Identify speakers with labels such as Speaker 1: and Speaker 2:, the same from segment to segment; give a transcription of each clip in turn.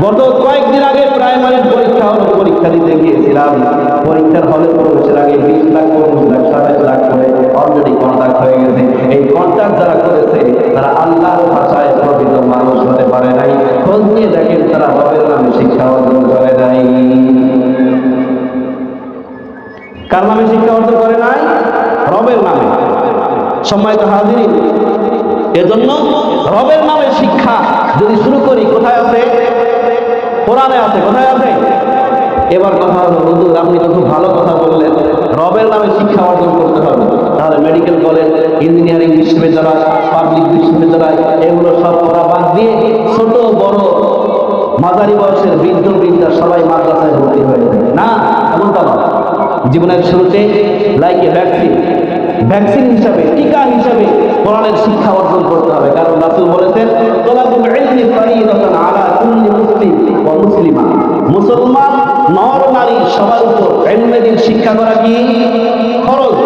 Speaker 1: গত কয়েকদিন আগে প্রাইমারির পরীক্ষা দিতে গিয়েছিলাম। পরীক্ষার হলে প্রবেশের আগে 20 লাখ 25 লাখ 27 লাখ করে অলরেডি কন্ট্যাক্ট হয়ে গেছে। এই কন্ট্যাক্ট যারা করেছে তারা আল্লাহর ভাষায় প্রকৃত মানুষ হতে পারে নাই। খোঁজ নিয়ে দেখেন তারা রবের নামে শিক্ষা অর্জন করে নাই। কার নামে শিক্ষা অর্জন করে নাই? রবের নামে। সম্মানিত হাজিরিন, এজন্য রবের নামে শিক্ষা যদি শুরু করি, কোথায় আছে? কোরআনে আছে। কোথায় আছে? এবার কথা হলো, হুজুর আপনি তো খুব ভালো কথা বললেন, রবের নামে শিক্ষা অর্জন করতে হবে। তাহলে মেডিকেল কলেজ, ইঞ্জিনিয়ারিং বিশ্ববিদ্যালয়, পাবলিক বিশ্ববিদ্যালয় এগুলো সব করা বাদ দিয়ে ছোট বড় মাঝারি বয়সের বৃদ্ধ বৃদ্ধা সবাই মাদ্রাসায় ভর্তি হয়ে যায় না, এমনটা নয়। জীবনের শুরুতে লাইকে ভ্যাকসিন হিসাবে, টিকা হিসাবে কোরআনের শিক্ষা অর্জন করতে হবে। কারণ রাসূল বলেছেন, তালাবুল ইলমি ফারিদাতুন আলা কুল্লি মুসলিম ওয়া মুসলিমা। মুসলমান নর নারী সবার উপর ইলমের শিক্ষা করা কি ফরজ।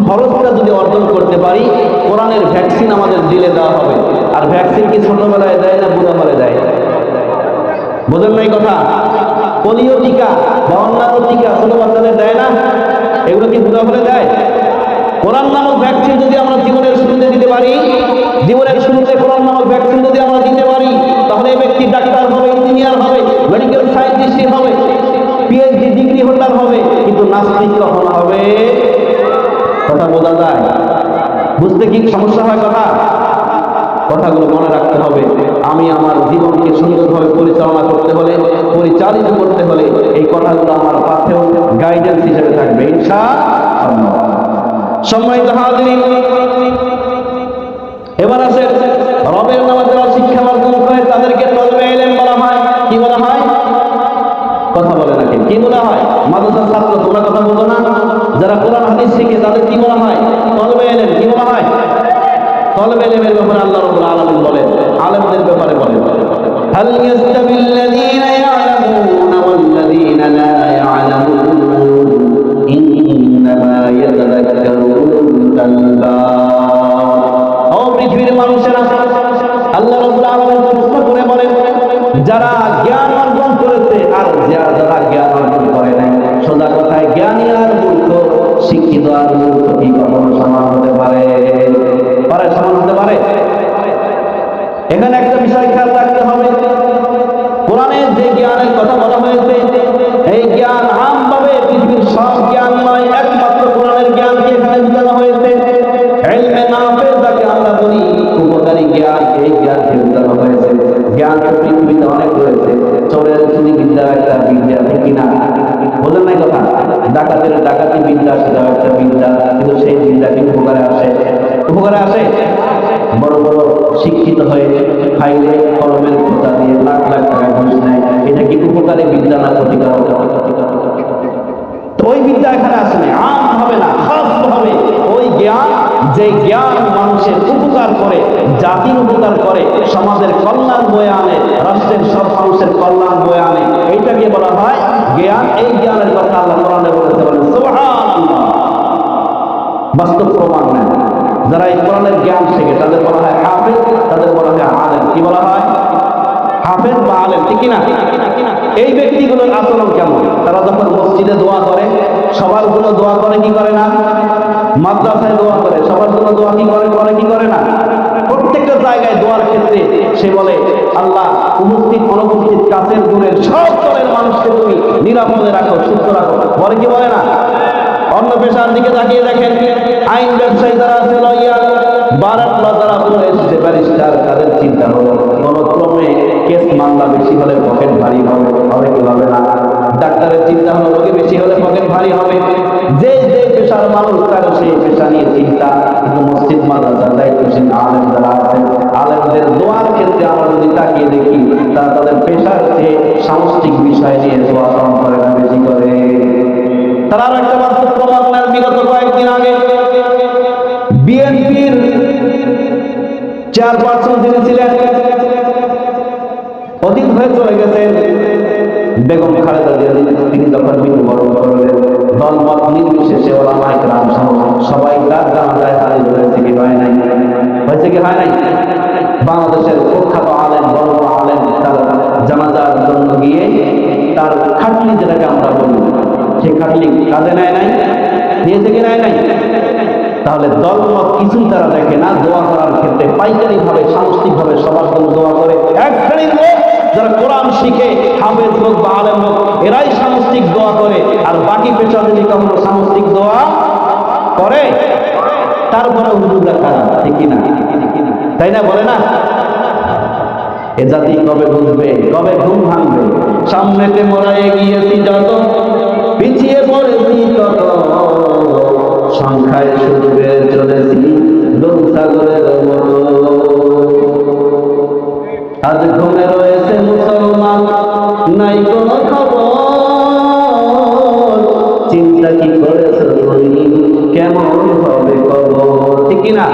Speaker 1: ফরজটা যদি অর্জন করতে পারি, কোরআনের ভ্যাকসিন আমাদের দিলে দেওয়া হবে। আর ভ্যাকসিন কি ছোটবেলায় দেয় না বুড়া হলে দেয়? বোঝেন নাই কথা? পোলিও টিকা বা অন্যান্য টিকা ছোট বাচ্চাদের দেয় না? এগুলো কি বুড়া হলে দেয়? কোরআন নামক ভ্যাকসিন যদি আমরা জীবনের শুরুতে দিতে পারি, জীবনের শুরুতে কোরআন নামক ভ্যাকসিন যদি আমরা দিতে পারি, তাহলে এই ব্যক্তি ডাক্তার হবে, ইঞ্জিনিয়ার হবে, মেডিকেল সায়েন্টিস্ট হবে, পিএইচডি ডিগ্রি হোল্ডার হবে। কিন্তু নাস্তিক কখন হবে? কথা বোঝা যায়? বুঝতে কি সমস্যা হয়? কথাগুলো মনে রাখতে হবে। আমি আমার জীবনকে সুন্দরভাবে পরিচালনা করতে হলে, পরিচালিত করতে হলে এই কথাগুলো আমার পাথেও গাইডেন্স হিসেবে থাকবে ইনশাআল্লাহ। সম্মানিত হাজিরিন, এবার আছে রবের নামে যারা শিক্ষা অর্জন করে তাদেরকে তলবে ইলম বলা হয়। কি বলা হয়? কথা বলে নাকি? কি বলা হয়? মাদ্রাসার ছাত্র, তোমরা কথা বলো না? যারা কোরআন হাদিস শিখে তাদের কি বলা হয়? তলবে ইলম। কি বলা হয়? তলবে ইলমের ব্যাপারে আল্লাহ রাব্বুল আলামিন বলেন, আলেমদের ব্যাপারে বলেন, হাল ইয়াস্তাবিল্লাযীনা ইয়া'লামুনা ওয়াল্লাযীনা লা ইয়া'লামুন ইন্নামা ইয়াতাযাক্কারু উলুল আলবাব। ও পৃথিবীর মানুষেরা, আল্লাহ রাব্বুল আলামিন প্রশ্ন করে বলেন, যারা জ্ঞান অর্জন করেছে আর যারা জ্ঞান অর্জন করে নাই। সোজা কথায় জ্ঞানী আর মূর্খ, শিক্ষিত আর মূর্খ কি কখনো সমান হতে পারে? সমান হতে পারে? এখানে একটা বিষয় খেয়াল রাখতে হবে, কোরআনে যে জ্ঞানের কথা বলা হয়েছে, এই জ্ঞান আমভাবে পৃথিবীর সব জ্ঞান নয়, একমাত্র কোরআনের জ্ঞানকে এখানে বোঝানো হয়েছে। ইলমে নাফে যাকে আমরা বলি, উপকারী জ্ঞান, এই জ্ঞানকে বোঝানো হয়েছে। জ্ঞান তো পৃথিবীতে অনেক রয়েছে। চোরের চুরি বিদ্যা একটা বিদ্যা, ঠিক কিনা? বলেন নাই কথা? ডাকাতের ডাকাতি বিদ্যা, সেটাও একটা বিদ্যা, কিন্তু সেই বিদ্যা কি উপকারে আসে? উপকারে আসে? বড় বড় শিক্ষিত হয়ে ফাইলে কলমের খোঁচা দিয়ে লাখ লাখ টাকা ঘুষ নেয়, এটা কি উপকারী বিদ্যা না ক্ষতিকারক? তো ওই বিদ্যা এখানে আসে না, আম হবে না, খাস হবে ওই জ্ঞান, যে জ্ঞান মানুষের উপকার করে, জাতির উপকার করে, সমাজের কল্যাণ বয়ে আনে, রাষ্ট্রের সব মানুষের কল্যাণ বয়ে আনে, এইটাকে বলা হয় জ্ঞান। এই জ্ঞানের কথা আল্লাহ কোরআনে বলেছে, বলেন সুবহানাল্লাহ। বাস্তব প্রমাণ নেন। যারা এই কোরআনের জ্ঞান শেখে তাদের বলা হয় হাফেজ, তাদের বলা হয় আলেম। কি বলা হয়? হাফেজ বা আলেম, ঠিক কিনা? এই ব্যক্তিগুলোর আচরণ কেমন? তারা যখন মসজিদে দোয়া করে, সবার জন্য দোয়া করে কি করে না? মাদ্রাসায় দোয়া করে, সবার জন্য দোয়া কি করে কি করে না? প্রত্যেকটা জায়গায় দোয়ার ক্ষেত্রে সে বলে, আল্লাহ উপস্থিত অনুপস্থিত কাছের দূরের সব স্তরের মানুষকে তুমি নিরাপদে রাখো, সুস্থ রাখো। বলে কি বলে না? অন্য পেশার দিকে তাকিয়ে দেখেন, আইন ব্যবসায়ী যারা আছে, লয়ার, বারাতলা যারা পড়ে এসেছে, ব্যারিস্টার, তাদের চিন্তা হলো কোন ক্রমে কেস মামলা বেশি হলে পকেট ভারী হবে কি হবে না? ডাক্তারের চিন্তা হলো রোগী বেশি হলে পকেট ভারী হবে। যে যে পেশার মানুষ তার সেই পেশা নিয়ে চিন্তা। কিন্তু মসজিদ মাদ্রাসার দায়িত্বশীল আলেম যারা আছেন, আলেমদের দোয়ার ক্ষেত্রে আমরা যদি তাকিয়ে দেখি, তারা তাদের পেশার চেয়ে সামষ্টিক বিষয় নিয়ে দোয়া কম করে না, বেশি করে। তারা আরো একটা বাস্তব প্রমাণ নেন। বিগত কয়েকদিন আগে বিএনপির চেয়ারপারসন যিনি ছিলেন, অতীত হয়ে চলে গেছেন, বেগম খালেদা জিয়া, তিনি যখন মৃত্যুবরণ করলেন, দলমত নির্বিশেষে ওলামায়ে কেরাম সহ সবাই তার জানাজায় হাজির হয়েছে কি হয় নাই? হয়েছে কি হয় নাই? বাংলাদেশের প্রখ্যাত আলেম, বড় বড় আলেম তার জানাজার সে খাটলি কাজে নেয় নাই, নিয়েছে কি নেয় নাই? তাহলে দলমত কিছুই তারা দেখে না। দোয়া করার ক্ষেত্রে পাইকারি ভাবে সামষ্টিক ভাবে সবার জন্য দোয়া করে। এক শ্রেণীর লোক যারা কোরআন শিখে হাফেজ হোক বা আলেম হোক এরাই সামষ্টিক দোয়া করে, আর বাকি পেশা যদি কখনো সামষ্টিক দোয়া করে তারপরে হুজুররা খারাপ, ঠিক কিনা? তাই না? বলে না? এ জাতি কবে বুঝবে, কবে ঘুম ভাঙবে? সামনেতে মোরা এগিয়েছি যত, পিছিয়ে পড়েছি তত, সংখ্যায় শুধু বেড়ে চলেছি দোল সাগরের মতো। আজ ঘুমে রয়েছে মুসলমান, নাই কোনো খবর, চিন্তা কি করেছে তুমি, কেমন হবে কবর? ঠিক কিনা?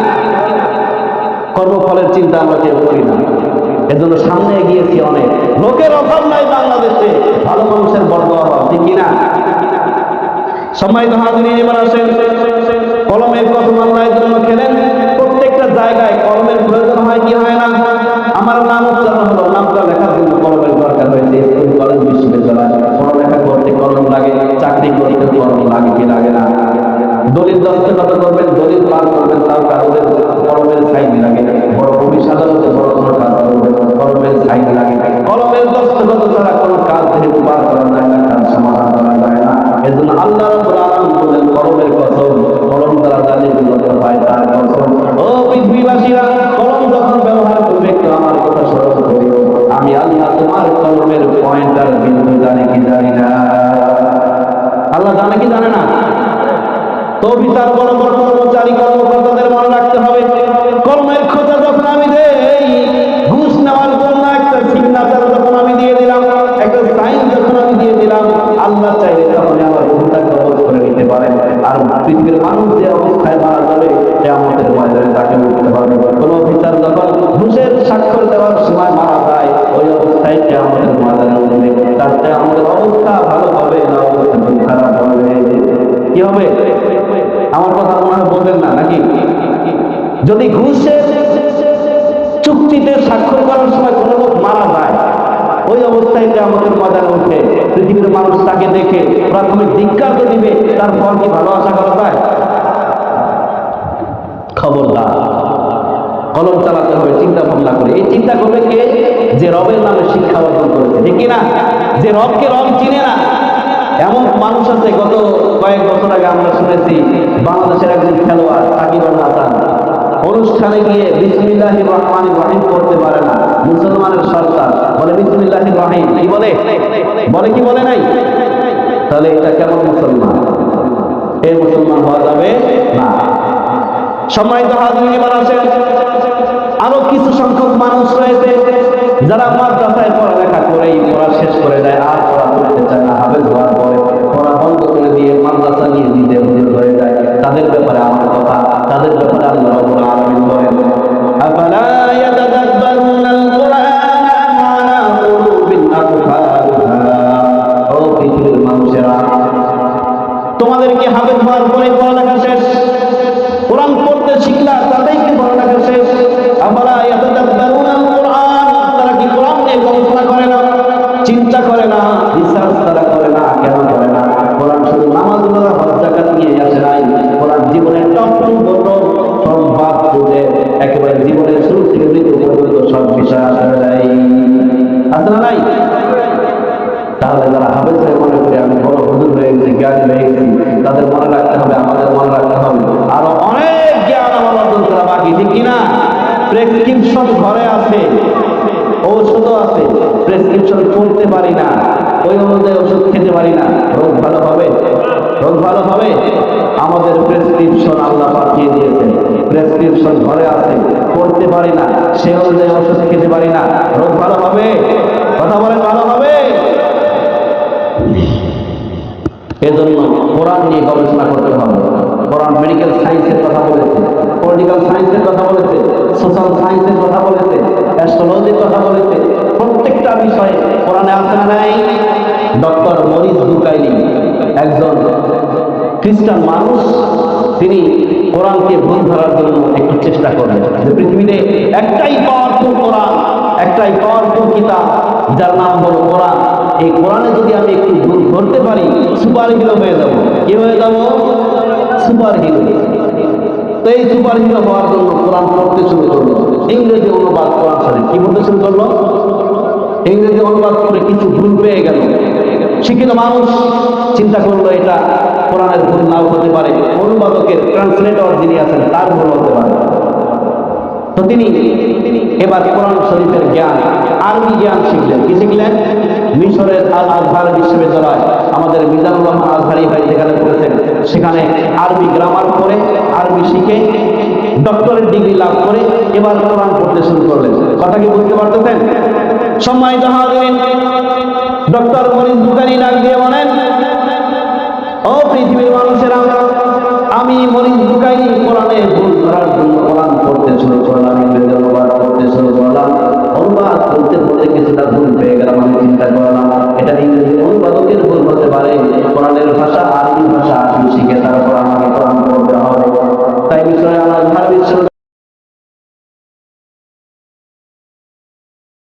Speaker 1: কর্মফলের চিন্তা আমরা কেউ করি না, এজন্য সামনে এগিয়েছি অনেক। লোকের অভাব নাই বাংলাদেশে, ভালো মানুষের বড় অভাব, ঠিক কিনা? সম্মানিত হাজিরিন, এবার আসেন কলমের কত মামলার জন্য খেলেন। প্রত্যেকটা জায়গায় কলমের প্রয়োজন হয় কি হয় না? আমার নাম উচ্চারণ হলো, নামটা লেখার জন্য কলমের দরকার হয়েছে। স্কুল কলেজ বিশ্ববিদ্যালয় পড়ালেখা করতে কলম লাগে, চাকরি করতে কলম লাগে কি লাগে না? দলিল দস্তখত করবেন, দলিল পার করবেন, তাও কাগজের কলমের সাইন লাগে। বড় অফিস আদালতে বড় কোনো কাজ করবেন, কলমের সাইন লাগে। কলমের দস্তখত ছাড়া কোনো কাজ যেহেতু পার করা যায় না, কাজ সমাধান করা যায় না। এজন্য আল্লাহ রাব্বুল আলামিন বলেন কলমের কসম, কলম দ্বারা জালিমগুলো হয় তার কসম। ও পৃথিবীবাসীরা, কলম যখন ব্যবহার করবে একটু আমার কথা স্মরণ করিও। আমি আল্লাহ তোমার কলমের পয়েন্টার বিন্দু জানি কি জানি না? আল্লাহ জানে কি জানে না? তো বিচার বড় বড় কর্মচারী কর্মকর্তাদের মনে রাখতে হবে, কলমের খোঁজা যখন আমি দেই, ঘুষ নেওয়ার জন্য একটা সিগনেচার যখন আমি দিয়ে দিলাম, একটা সাইন যখন আমি দিয়ে দিলাম, আল্লাহ চাইলে তখন আমার ভুলটা কবজ করে নিতে পারেন। আর পৃথিবীর মানুষ যে অবস্থায় মারা যাবে কিয়ামতের ময়দানে তাকে উঠতে হবে। কোন অফিসার যখন ঘুষের স্বাক্ষর দেওয়ার সময় মারা যায়, ওই অবস্থায় কিয়ামতের ময়দানে উঠবে। তার চেয়ে আমাদের অবস্থা ভালো হবে না অবস্থা খুব খারাপ হবে? কি হবে? আমার কথা মনে হয় বলবেন না নাকি? যদি ঘুষের চুক্তিতে স্বাক্ষর করার সময় কোনো লোক মারা যায়, ওই অবস্থায় আমাদের ময়দানে উঠে পৃথিবীর মানুষ তাকে দেখে প্রাথমিক ধিক্কার তো দিবে, তারপর কি ভালো আশা করা যায়? খবরদার, কলম চালাতে হবে চিন্তা ভাবনা করে। এই চিন্তা করবে কে? যে রবের নামে শিক্ষা অর্জন করেছে, ঠিক কিনা? যে রবকে রব চিনে না এমন মানুষ আছে। গত কয়েক বছর আগে আমরা শুনেছি বাংলাদেশের একজন খেলোয়াড় সাকিব আল হাসান অনুষ্ঠানে গিয়ে বিসমিল্লাহির রহমানির রহিম পড়তে পারে না। মুসলমানের সরকার বলে বিসমিল্লাহির রহিম, কি বলে? বলে কি বলে নাই? তাহলে এটা কেমন মুসলমান? এই মুসলমান হওয়া যাবে না। সম্মানিত হাজিরিন, এবার আসেন আরো কিছু সংখ্যক মানুষ রয়েছে যারা মাদ্রাসায় পড়ালেখা করেই পড়া শেষ করে দেয়, আর পড়া করতে চায় না। হাফেজ হওয়ার পরে পড়া বন্ধ করে দিয়ে মাদ্রাসা নিয়ে নিজে হুজুর হয়ে যায়। তাদের ব্যাপারে আমার কথা, তাদের ব্যাপারে আল্লাহ রাব্বুল আলামিন বলেন আফালা ইয়াতাদাব্বারুনাল কুরআন আম আলা কুলুবিন আকফালুহা। ও পৃথিবীর মানুষেরা, তোমাদের কি হাফেজ হওয়ার পরে পড়ালেখা শেষ? কোরআন পড়তে শিখলা, তাদের কি পড়ালেখা শেষ? আফালা ইয়াতাদাব্বারুনাল কুরআন, তারা কি কোরআন নিয়ে গবেষণা করে না, চিন্তা করে না, রিসার্চ তারা করে না? কেন করে না? কোরআন শুধু নামাজ রোজা হজ যাকাত নিয়ে আসে নাই। কোরআন জীবনের টপ টু বটম সব বাদ করে একেবারে জীবনের শুরু থেকে মৃত্যু পর্যন্ত সব বিষয় আসে নাই, আছে না নাই? তাহলে যারা হাফেজ হয়ে মনে করে আমি বড় হুজুর হয়ে গেছি, জ্ঞানী হয়ে গেছি, তাদের মনে রাখতে হবে, আমাদের মনে রাখতে হবে আরো অনেক জ্ঞান আমার অর্জন করা বাকি, ঠিক কিনা? প্রেসক্রিপশন ঘরে আছে, ঔষধও আছে, প্রেসক্রিপশন পড়তে পারি না, ওই অনুযায়ী ওষুধ খেতে পারি না, রোগ ভালো হবে? রোগ ভালো হবে? আমাদের প্রেসক্রিপশন আল্লাহ পাঠিয়ে দিয়েছে, প্রেসক্রিপশন ঘরে আছে, পড়তে পারি না, সে অনুযায়ী ওষুধ খেতে পারি না, রোগ ভালো হবে? কথা বলেন, ভালো হবে? এজন্য কোরআন নিয়ে গবেষণা করতে হবে। কোরআন মেডিকেল সায়েন্সের কথা বলেছে, পলিটিক্যাল সায়েন্সের কথা বলেছে, সোশ্যাল সায়েন্সের কথা বলেছে, অ্যাস্ট্রোলজির কথা বলেছে। প্রত্যেকটা বিষয়ে কোরআনে আছে না নাই? ডক্টর মরিস বুকাইলি একজন খ্রিস্টান মানুষ, তিনি কোরআনকে ভুল ধরার জন্য একটু চেষ্টা করেন যে পৃথিবীতে একটাই পাওয়ারফুল কোরআন, একটা একটাই পাওয়ারফুল কিতাব যার নাম হলো কোরআন। এই কোরআনে যদি আমি একটু ভুল করতে পারি, সুপার হিরো হয়ে যাব। কি হয়ে যাব? Super hero. তো এই সুপার হিরো হওয়ার জন্য কোরআন পড়তে শুরু করলো। ইংরেজি অনুবাদ কোরআন শরীফ কি বলতে শুরু করলো? ইংরেজি অনুবাদ করে কিছু ভুল পেয়ে গেল। শিক্ষিত মানুষ চিন্তা করলো এটা কোরআনের ভুল নাও হতে পারে, অনুবাদকের ট্রান্সলেটর যিনি আছেন তার ভুল হতে পারে। তো তিনি এবার কোরআন শরীফের জ্ঞান, আরবি জ্ঞান শিখলেন। কি শিখলেন? মিশরের আল আজহার বিশ্ববিদ্যালয়, আমাদের মিজানুর রহমান আজহারি ভাই যেখানে পড়েছেন, সেখানে আরবি গ্রামার পড়ে, আরবি শিখে ডক্টরেট ডিগ্রি লাভ করে এবার কোরআন পড়তে শুরু করলেন। কথা কি বুঝতে পারতেছেন? সম্মানিত হাজিরিন, ডক্টর মরিস বুখারী ডাক দিয়ে বলেন, ও পৃথিবীর মানুষেরা, আমি মরিস বুখারী কোরআনে ভুল ধরার জন্য কোরআন পড়তে শুরু করলাম, ইংরেজি অনুবাদ পড়তে শুরু করলাম। অনুবাদ পড়তে পড়তে কিছুটা ভুল পেয়ে গেলাম। আমি চিন্তা করলাম এটা ইংরেজি অনুবাদকের ভুল হতে পারে, কোরআনের ভাষা আরবি